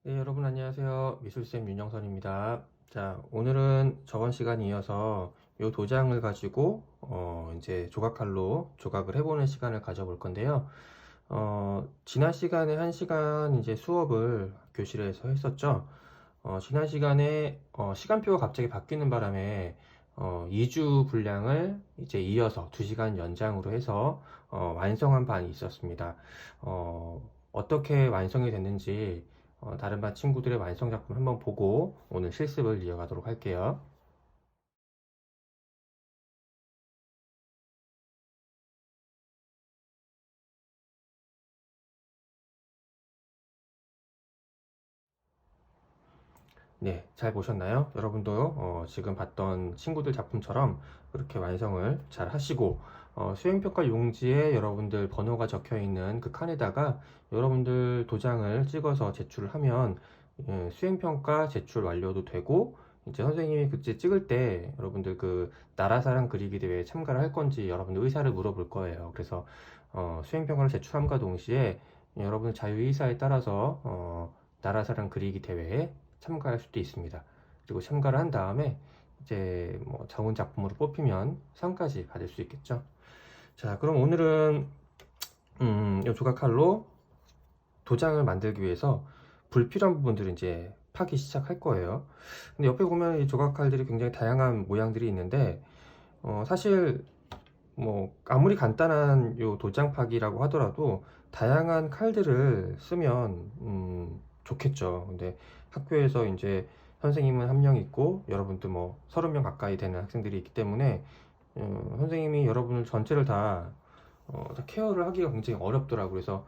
네, 여러분 안녕하세요. 미술쌤 윤영선입니다. 자, 오늘은 저번 시간에 이어서 이 도장을 가지고 이제 조각칼로 조각을 해보는 시간을 가져볼 건데요. 지난 시간에 1시간 이제 수업을 교실에서 했었죠. 지난 시간에 시간표가 갑자기 바뀌는 바람에 2주 분량을 이제 이어서 2시간 연장으로 해서 완성한 반이 있었습니다. 어떻게 완성이 됐는지 다른 반 친구들의 완성 작품 한번 보고 오늘 실습을 이어가도록 할게요. 네, 잘 보셨나요? 여러분도 지금 봤던 친구들 작품처럼 그렇게 완성을 잘 하시고 수행평가 용지에 여러분들 번호가 적혀 있는 그 칸에다가 여러분들 도장을 찍어서 제출을 하면 수행평가 제출 완료도 되고 이제 선생님이 그때 찍을 때 여러분들 그 나라사랑 그리기 대회에 참가를 할 건지 여러분들 의사를 물어볼 거예요. 그래서 수행평가를 제출함과 동시에 여러분의 자유의사에 따라서 나라사랑 그리기 대회에 참가할 수도 있습니다. 그리고 참가를 한 다음에 이제 뭐 좋은 작품으로 뽑히면 상까지 받을 수 있겠죠. 자, 그럼 오늘은 이 조각칼로 도장을 만들기 위해서 불필요한 부분들을 이제 파기 시작할 거예요. 근데 옆에 보면 이 조각칼들이 굉장히 다양한 모양들이 있는데 사실 뭐 아무리 간단한 요 도장 파기라고 하더라도 다양한 칼들을 쓰면 좋겠죠. 근데 학교에서 이제 선생님은 한 명 있고 여러분들 뭐 30명 가까이 되는 학생들이 있기 때문에 선생님이 여러분을 전체를 다 케어를 하기가 굉장히 어렵더라고요. 그래서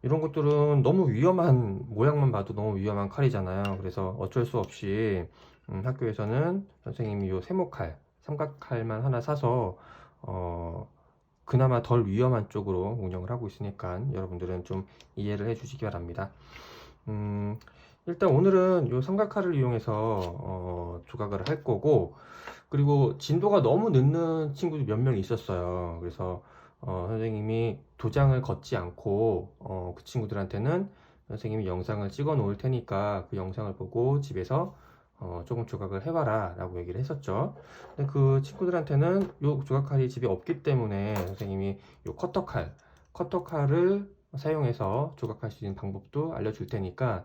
이런 것들은 너무 위험한, 모양만 봐도 너무 위험한 칼이잖아요. 그래서 어쩔 수 없이 학교에서는 선생님이 요 세모칼, 삼각칼만 하나 사서 그나마 덜 위험한 쪽으로 운영을 하고 있으니까 여러분들은 좀 이해를 해 주시기 바랍니다. 일단 오늘은 요 삼각칼을 이용해서 조각을 할 거고, 그리고 진도가 너무 늦는 친구들 몇 명 있었어요. 그래서 선생님이 도장을 걷지 않고 그 친구들한테는 선생님이 영상을 찍어 놓을 테니까 그 영상을 보고 집에서 조금 조각을 해봐라 라고 얘기를 했었죠. 근데 그 친구들한테는 요 조각칼이 집에 없기 때문에 선생님이 요 커터칼을 사용해서 조각할 수 있는 방법도 알려줄 테니까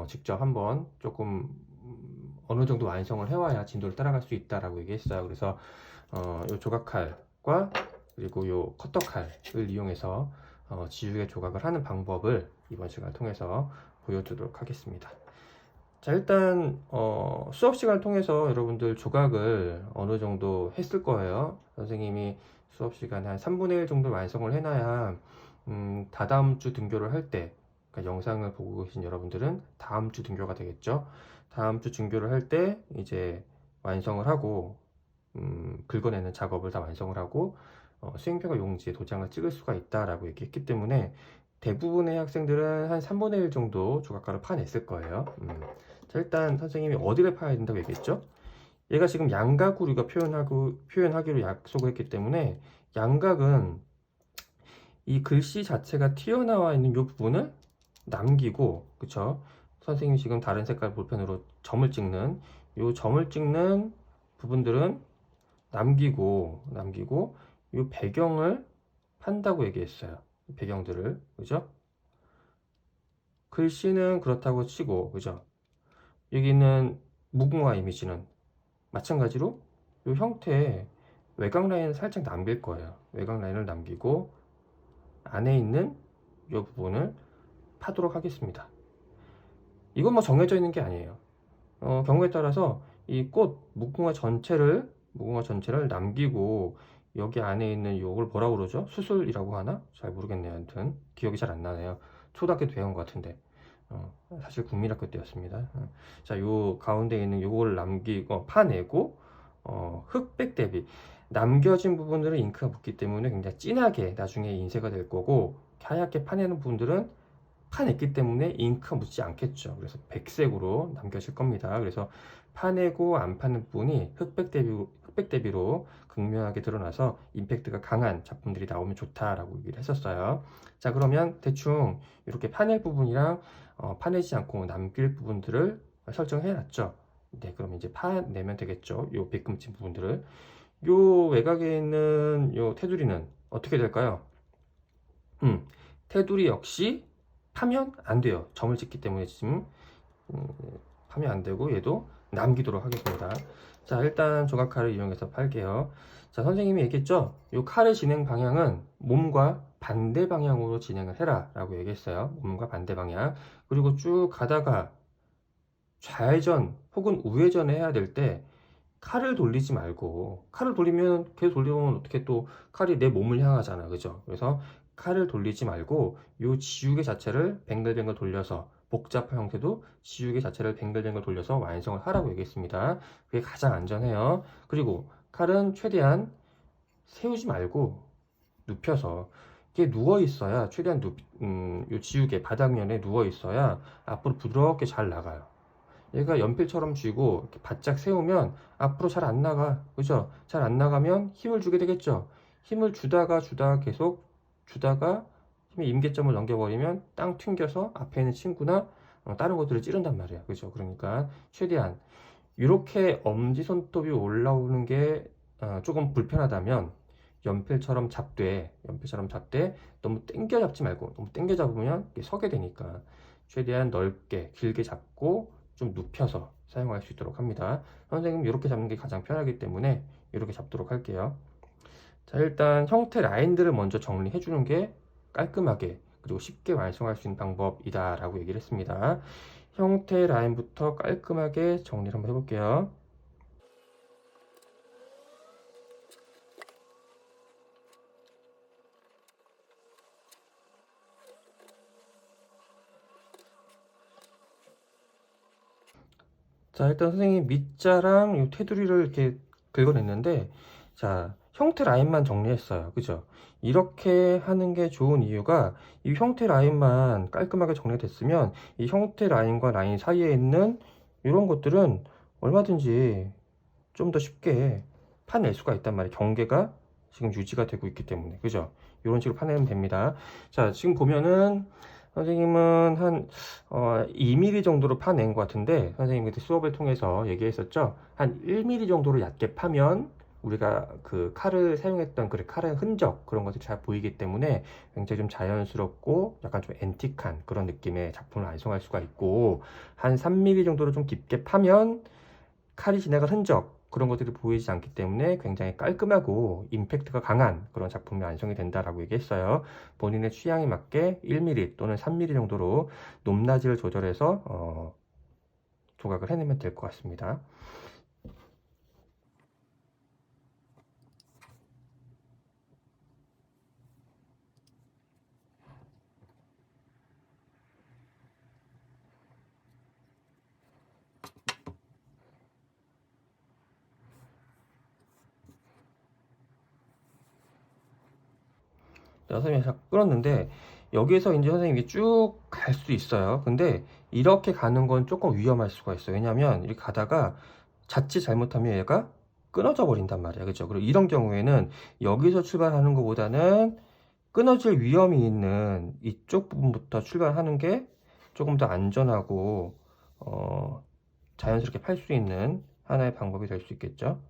직접 한번 조금 어느 정도 완성을 해와야 진도를 따라갈 수 있다라고 얘기했어요. 그래서 요 조각칼과 그리고 요 커터칼을 이용해서 지우개 조각을 하는 방법을 이번 시간을 통해서 보여드리도록 하겠습니다. 자, 일단 수업 시간을 통해서 여러분들 조각을 어느 정도 했을 거예요. 선생님이 수업 시간에 한 3분의 1 정도 완성을 해놔야 다다음 주 등교를 할 때, 그러니까 영상을 보고 계신 여러분들은 다음 주 등교가 되겠죠. 다음 주 등교를 할 때 이제 완성을 하고 긁어내는 작업을 다 완성을 하고 수행평가 용지에 도장을 찍을 수가 있다라고 얘기했기 때문에 대부분의 학생들은 한 3분의 1 정도 조각가를 파냈을 거예요. 자, 일단 선생님이 어디를 파야 된다고 얘기했죠? 얘가 지금 양각 우리가 표현하기로 약속을 했기 때문에 양각은 이 글씨 자체가 튀어나와 있는 이 부분을 남기고, 그쵸? 선생님이 지금 다른 색깔 볼펜으로 점을 찍는 이 점을 찍는 부분들은 남기고 이 배경을 판다고 얘기했어요. 배경들을, 그죠? 글씨는 그렇다고 치고, 그죠? 여기 있는 무궁화 이미지는 마찬가지로 이 형태의 외곽 라인을 살짝 남길 거예요. 외곽 라인을 남기고 안에 있는 이 부분을 파도록 하겠습니다. 이건 뭐 정해져 있는 게 아니에요. 경우에 따라서 이 꽃 무궁화 전체를 남기고 여기 안에 있는 요걸 뭐라고 그러죠? 수술이라고 하나? 잘 모르겠네요. 아무튼 기억이 잘 안 나네요. 초등학교 때 배운 것 같은데 사실 국민학교 때였습니다. 자, 요 가운데 있는 요걸 남기고 파내고 흑백 대비 남겨진 부분들은 잉크가 묻기 때문에 굉장히 진하게 나중에 인쇄가 될 거고 하얗게 파내는 부분들은 파냈기 때문에 잉크가 묻지 않겠죠. 그래서 백색으로 남겨질 겁니다. 그래서 파내고 안 파는 부분이 흑백 대비로 극명하게 드러나서 임팩트가 강한 작품들이 나오면 좋다라고 얘기를 했었어요. 자, 그러면 대충 이렇게 파낼 부분이랑 파내지 않고 남길 부분들을 설정해 놨죠. 네, 그럼 이제 파내면 되겠죠. 요 빗금치 부분들을. 요 외곽에 있는 요 테두리는 어떻게 될까요? 테두리 역시 파면 안 돼요. 점을 찍기 때문에 지금 음, 파면 안 되고 얘도 남기도록 하겠습니다. 자, 일단 조각칼을 이용해서 팔게요. 자, 선생님이 얘기했죠? 요 칼의 진행 방향은 몸과 반대 방향으로 진행을 해라 라고 얘기했어요. 몸과 반대 방향. 그리고 쭉 가다가 좌회전 혹은 우회전을 해야 될 때 칼을 돌리지 말고, 칼을 돌리면 계속 돌리면 어떻게 또 칼이 내 몸을 향하잖아, 그죠? 그래서 칼을 돌리지 말고 요 지우개 자체를 뱅글뱅글 돌려서, 복잡한 형태도 지우개 자체를 뱅글뱅글 돌려서 완성을 하라고 얘기했습니다. 그게 가장 안전해요. 그리고 칼은 최대한 세우지 말고 눕혀서, 이게 누워 있어야, 최대한 요 지우개 바닥면에 누워 있어야 앞으로 부드럽게 잘 나가요. 얘가 연필처럼 쥐고 이렇게 바짝 세우면 앞으로 잘 안 나가. 그죠? 잘 안 나가면 힘을 주게 되겠죠? 힘을 주다가 계속 주다가 힘의 임계점을 넘겨버리면 땅 튕겨서 앞에 있는 친구나 다른 것들을 찌른단 말이야. 그죠? 그러니까 최대한 이렇게 엄지손톱이 올라오는 게 조금 불편하다면 연필처럼 잡되 너무 당겨 잡지 말고, 너무 당겨 잡으면 이게 서게 되니까 최대한 넓게 길게 잡고 좀 눕혀서 사용할 수 있도록 합니다. 선생님 이렇게 잡는 게 가장 편하기 때문에 이렇게 잡도록 할게요. 자, 일단 형태 라인들을 먼저 정리해 주는 게 깔끔하게 그리고 쉽게 완성할 수 있는 방법이다 라고 얘기를 했습니다. 형태 라인부터 깔끔하게 정리를 한번 해볼게요. 자, 일단 선생님 밑자랑 이 테두리를 이렇게 긁어냈는데, 자, 형태 라인만 정리했어요. 그죠? 이렇게 하는 게 좋은 이유가, 이 형태 라인만 깔끔하게 정리됐으면 이 형태 라인과 라인 사이에 있는 이런 것들은 얼마든지 좀 더 쉽게 파낼 수가 있단 말이에요. 경계가 지금 유지가 되고 있기 때문에. 그죠? 이런 식으로 파내면 됩니다. 자, 지금 보면은 선생님은 한 2mm 정도로 파낸 것 같은데, 선생님 그때 수업을 통해서 얘기했었죠. 한 1mm 정도로 얇게 파면 우리가 그 칼을 사용했던 그 칼의 흔적, 그런 것들이 잘 보이기 때문에 굉장히 좀 자연스럽고 약간 좀 앤틱한 그런 느낌의 작품을 완성할 수가 있고, 한 3mm 정도로 좀 깊게 파면 칼이 지나간 흔적, 그런 것들이 보이지 않기 때문에 굉장히 깔끔하고 임팩트가 강한 그런 작품이 완성이 된다라고 얘기했어요. 본인의 취향에 맞게 1mm 또는 3mm 정도로 높낮이를 조절해서 조각을 해내면 될 것 같습니다. 선생님이 잘 끌었는데, 여기에서 이제 선생님이 쭉 갈 수 있어요. 근데 이렇게 가는 건 조금 위험할 수가 있어요. 왜냐면 이렇게 가다가 자칫 잘못하면 얘가 끊어져 버린단 말이야. 그죠? 그리고 이런 경우에는 여기서 출발하는 것보다는 끊어질 위험이 있는 이쪽 부분부터 출발하는 게 조금 더 안전하고 자연스럽게 팔 수 있는 하나의 방법이 될 수 있겠죠.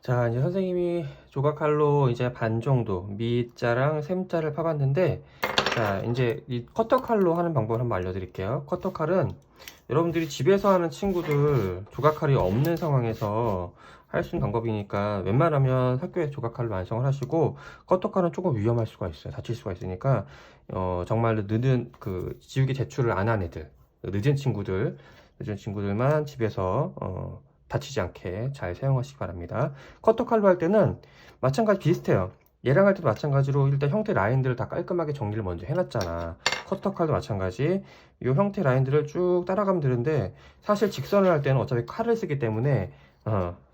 자, 이제 선생님이 조각칼로 이제 반 정도 밑자랑 셈자를 파봤는데, 자, 이제 이 커터칼로 하는 방법을 한번 알려드릴게요. 커터칼은 여러분들이 집에서 하는 친구들 조각칼이 없는 상황에서 할 수 있는 방법이니까 웬만하면 학교에 조각칼로 완성을 하시고, 커터칼은 조금 위험할 수가 있어요. 다칠 수가 있으니까 정말로 늦은 그 지우개 제출을 안 한 애들, 늦은 친구들만 집에서 다치지 않게 잘 사용하시기 바랍니다. 커터칼로 할 때는 마찬가지 비슷해요. 얘랑 할 때도 마찬가지로 일단 형태 라인들을 다 깔끔하게 정리를 먼저 해놨잖아. 커터칼도 마찬가지 이 형태 라인들을 쭉 따라가면 되는데, 사실 직선을 할 때는 어차피 칼을 쓰기 때문에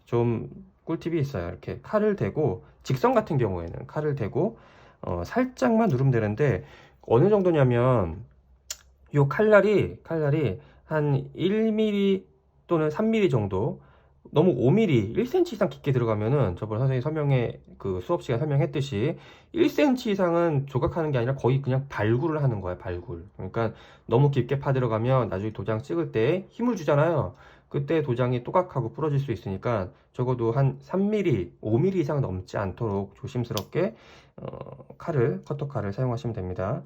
좀 꿀팁이 있어요. 이렇게 칼을 대고, 직선 같은 경우에는 칼을 대고 살짝만 누르면 되는데, 어느 정도냐면 이 칼날이 한 1mm 또는 3mm 정도, 너무 5mm, 1cm 이상 깊게 들어가면은 저번에 선생님이 그 수업 시간 설명했듯이 1cm 이상은 조각하는 게 아니라 거의 그냥 발굴을 하는 거야, 발굴. 그러니까 너무 깊게 파 들어가면 나중에 도장 찍을 때 힘을 주잖아요. 그때 도장이 또각하고 부러질 수 있으니까 적어도 한 3mm, 5mm 이상 넘지 않도록 조심스럽게 커터칼을 사용하시면 됩니다.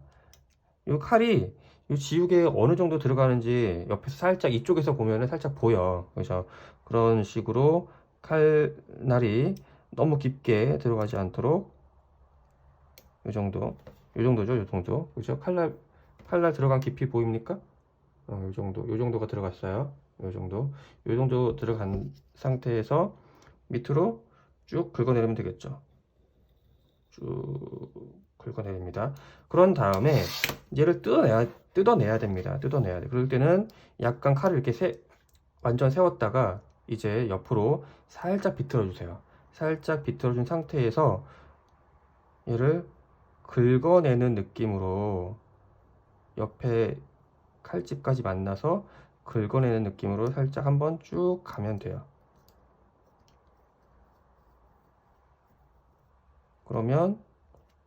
이 칼이 이 지우개에 어느 정도 들어가는지 옆에서 살짝, 이쪽에서 보면은 살짝 보여. 그래서 그런 식으로 칼날이 너무 깊게 들어가지 않도록 이 정도죠, 이 정도. 그죠? 칼날 들어간 깊이 보입니까? 이 정도가 들어갔어요. 이 정도 들어간 상태에서 밑으로 쭉 긁어내리면 되겠죠. 쭉 긁어내립니다. 그런 다음에 얘를 뜯어내야 됩니다. 뜯어내야 돼. 그럴 때는 약간 칼을 이렇게 완전 세웠다가 이제 옆으로 살짝 비틀어 주세요. 살짝 비틀어 준 상태에서 얘를 긁어내는 느낌으로, 옆에 칼집까지 만나서 긁어내는 느낌으로 살짝 한번 쭉 가면 돼요. 그러면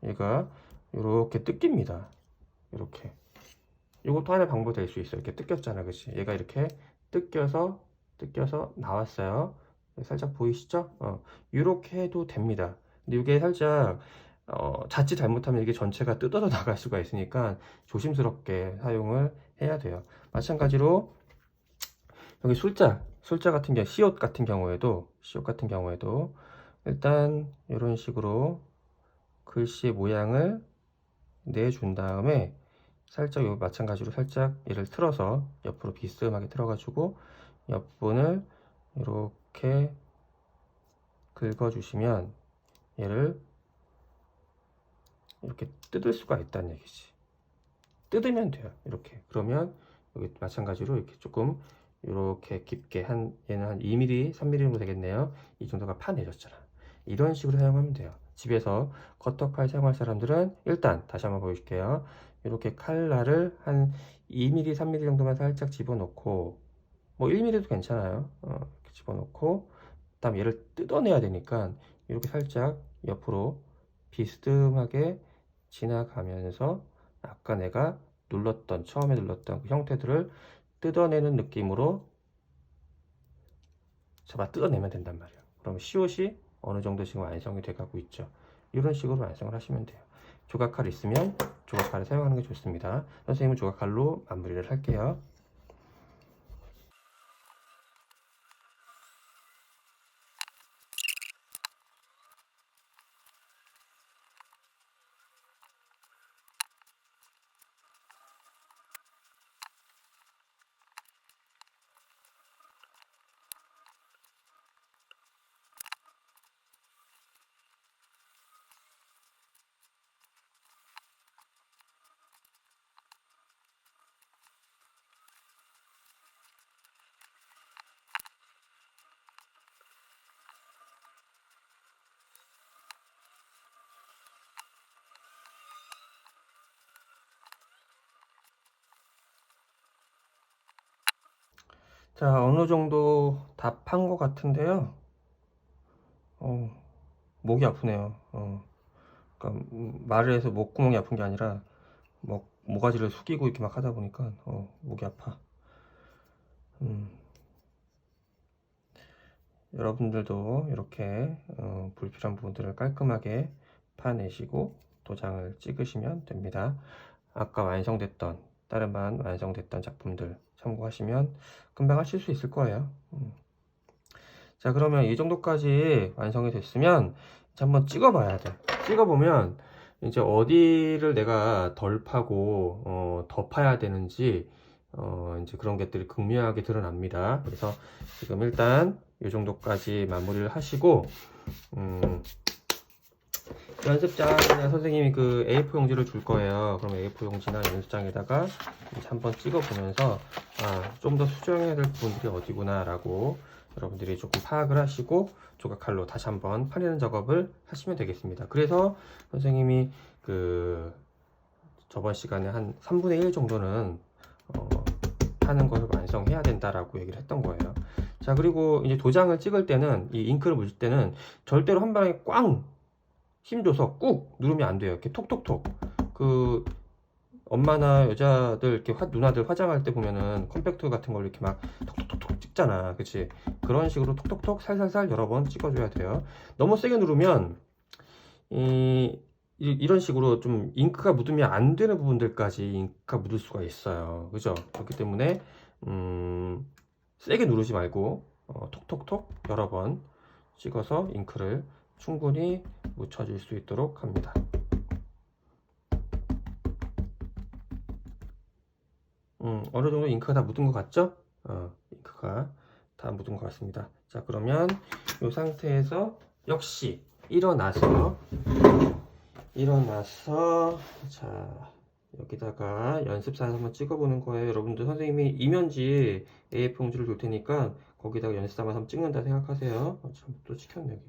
얘가 이렇게 뜯깁니다. 이렇게. 이것도 하나의 방법이 될 수 있어요. 이렇게 뜯겼잖아, 그치? 얘가 이렇게 뜯겨서 나왔어요. 살짝 보이시죠? 이렇게 해도 됩니다. 근데 이게 살짝 자칫 잘못하면 이게 전체가 뜯어져 나갈 수가 있으니까 조심스럽게 사용을 해야 돼요. 마찬가지로 여기 술자 같은 경우, 시옷 같은 경우에도 일단 이런 식으로 글씨 모양을 내준 다음에 살짝 요 마찬가지로 살짝 얘를 틀어서 옆으로 비스듬하게 틀어가지고 옆분을 이렇게 긁어주시면 얘를 이렇게 뜯을 수가 있다는 얘기지. 뜯으면 돼요. 이렇게. 그러면 여기 마찬가지로 이렇게 조금 이렇게 깊게 얘는 한 2mm, 3mm 정도 되겠네요. 이 정도가 파내졌잖아. 이런 식으로 사용하면 돼요. 집에서 커터칼 사용할 사람들은 일단 다시 한번 보여줄게요. 이렇게 칼날을 한 2mm, 3mm 정도만 살짝 집어넣고 뭐 1mm도 괜찮아요. 이렇게 집어넣고 그다음 얘를 뜯어내야 되니까 이렇게 살짝 옆으로 비스듬하게 지나가면서 아까 내가 처음에 눌렀던 그 형태들을 뜯어내는 느낌으로 잡아 뜯어내면 된단 말이에요. 그럼 시옷이 어느 정도 지금 완성이 돼 가고 있죠. 이런 식으로 완성을 하시면 돼요. 조각칼 있으면 조각칼을 사용하는 게 좋습니다. 선생님은 조각칼로 마무리를 할게요. 자, 어느 정도 다 판 것 같은데요. 목이 아프네요. 그러니까 말을 해서 목구멍이 아픈 게 아니라 모가지를 숙이고 이렇게 막 하다 보니까 목이 아파. 여러분들도 이렇게 불필요한 부분들을 깔끔하게 파내시고 도장을 찍으시면 됩니다. 아까 다른 반 완성됐던 작품들 참고하시면 금방 하실 수 있을 거예요. 자, 그러면 이 정도까지 완성이 됐으면 이제 한번 찍어봐야 돼. 찍어보면 이제 어디를 내가 덜 파고 더 파야 되는지 이제 그런 것들이 극명하게 드러납니다. 그래서 지금 일단 이 정도까지 마무리를 하시고 연습장이나 선생님이 그 A4 용지를 줄 거예요. 그럼 A4 용지나 연습장에다가 이제 한번 찍어보면서 좀 더 수정해야 될 부분들이 어디구나 라고 여러분들이 조금 파악을 하시고 조각칼로 다시 한번 파내는 작업을 하시면 되겠습니다. 그래서 선생님이 그 저번 시간에 한 3분의 1 정도는 파는 것을 완성해야 된다라고 얘기를 했던 거예요. 자, 그리고 이제 도장을 찍을 때는 이 잉크를 묻을 때는 절대로 한 방에 꽝 힘줘서 꾹 누르면 안 돼요. 이렇게 톡톡톡. 그 엄마나 여자들 이렇게 누나들 화장할 때 보면은 컴팩트 같은 걸 이렇게 막 톡톡톡톡 찍잖아. 그치? 그런 식으로 톡톡톡 살살살 여러 번 찍어줘야 돼요. 너무 세게 누르면 이런 식으로 좀 잉크가 묻으면 안 되는 부분들까지 잉크가 묻을 수가 있어요. 그죠? 그렇기 때문에 세게 누르지 말고 톡톡톡 여러 번 찍어서 잉크를 충분히 묻혀줄 수 있도록 합니다. 어느 정도 잉크가 다 묻은 것 같죠? 잉크가 다 묻은 것 같습니다. 자, 그러면 이 상태에서 역시 일어나서 자, 여기다가 연습사에서 한번 찍어보는 거예요. 여러분들 선생님이 이면지 A4 용지를 줄 테니까 거기다가 연습사만 한번 찍는다 생각하세요. 참, 또 찍혔네 여기.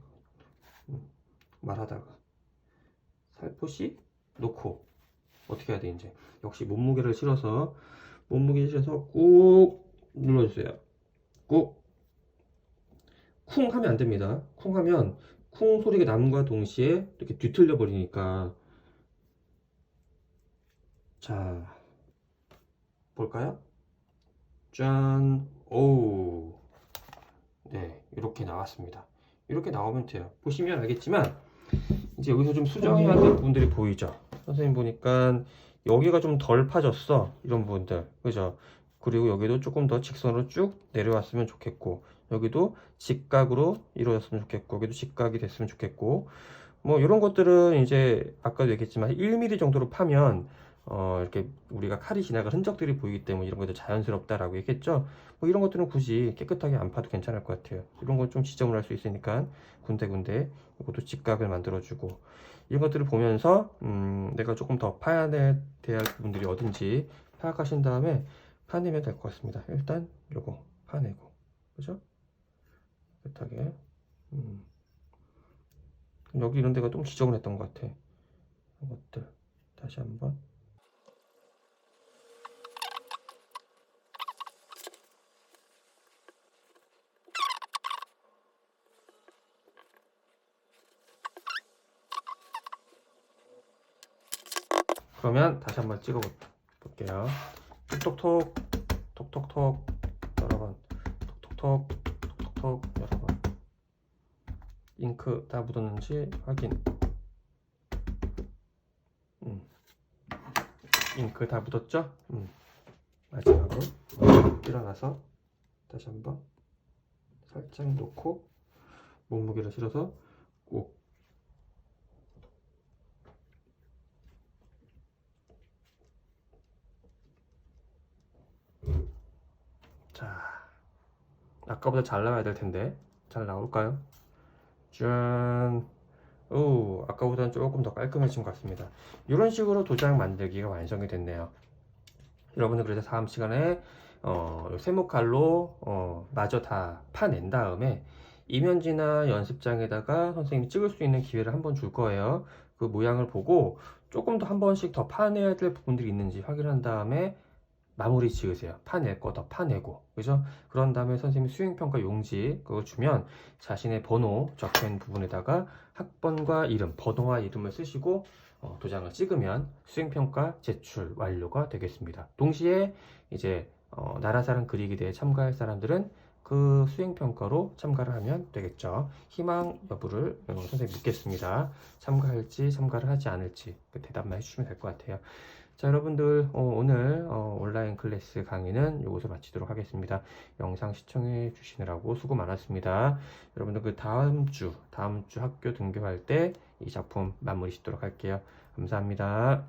말하다가 살포시 놓고 어떻게 해야 돼 이제 역시 몸무게를 실어서 꾹 눌러주세요. 꾹 쿵 하면 안 됩니다. 쿵 하면 쿵 소리가 남과 동시에 이렇게 뒤틀려 버리니까. 자, 볼까요? 짠. 오, 네, 이렇게 나왔습니다. 이렇게 나오면 돼요. 보시면 알겠지만 이제 여기서 좀 수정해야 될 부분들이 보이죠? 선생님 보니까 여기가 좀 덜 파졌어. 이런 부분들. 그죠? 그리고 여기도 조금 더 직선으로 쭉 내려왔으면 좋겠고, 여기도 직각으로 이루어졌으면 좋겠고, 여기도 직각이 됐으면 좋겠고, 뭐 이런 것들은 이제 아까도 얘기했지만 1mm 정도로 파면 이렇게 우리가 칼이 지나갈 흔적들이 보이기 때문에 이런 것도 자연스럽다라고 얘기했죠. 뭐 이런 것들은 굳이 깨끗하게 안 파도 괜찮을 것 같아요. 이런 건 좀 지저분할 수 있으니까 군데군데 이것도 직각을 만들어주고, 이런 것들을 보면서 내가 조금 더 파야 돼야 할 부분들이 어딘지 파악하신 다음에 파내면 될 것 같습니다. 일단 요거 파내고, 그죠? 깨끗하게. 여기 이런 데가 좀 지저분했던 것 같아. 이것들 다시 한번. 그러면 다시 한번 찍어 볼게요. 톡톡톡 톡톡톡 여러 번, 톡톡톡 톡톡톡 여러 번. 잉크 다 묻었는지 확인. 잉크 다 묻었죠? 마지막으로 일어나서 다시 한번 살짝 놓고 몸무게를 실어서 꼭. 자, 아까보다 잘 나와야 될 텐데 잘 나올까요? 짠. 오, 아까보다는 조금 더 깔끔해진 것 같습니다. 이런 식으로 도장 만들기가 완성이 됐네요. 여러분은 그래서 다음 시간에 세모칼로 마저 다 파낸 다음에 이면지나 연습장에다가 선생님이 찍을 수 있는 기회를 한번 줄 거예요. 그 모양을 보고 조금 더 한 번씩 더 파내야 될 부분들이 있는지 확인한 다음에 마무리 지으세요. 파낼 거 더 파내고, 그죠? 그런 다음에 선생님이 수행평가 용지 그거 주면 자신의 번호 적혀있는 부분에다가 학번과 이름, 번호와 이름을 쓰시고 도장을 찍으면 수행평가 제출 완료가 되겠습니다. 동시에 이제 나라사랑 그리기 대회 참가할 사람들은 그 수행평가로 참가를 하면 되겠죠. 희망 여부를 선생님 묻겠습니다. 참가할지 참가를 하지 않을지 그 대답만 해주시면 될 것 같아요. 자, 여러분들 오늘 온라인 클래스 강의는 이것으로 마치도록 하겠습니다. 영상 시청해 주시느라고 수고 많았습니다. 여러분들 그 다음 주 학교 등교할 때 이 작품 마무리 짓도록 할게요. 감사합니다.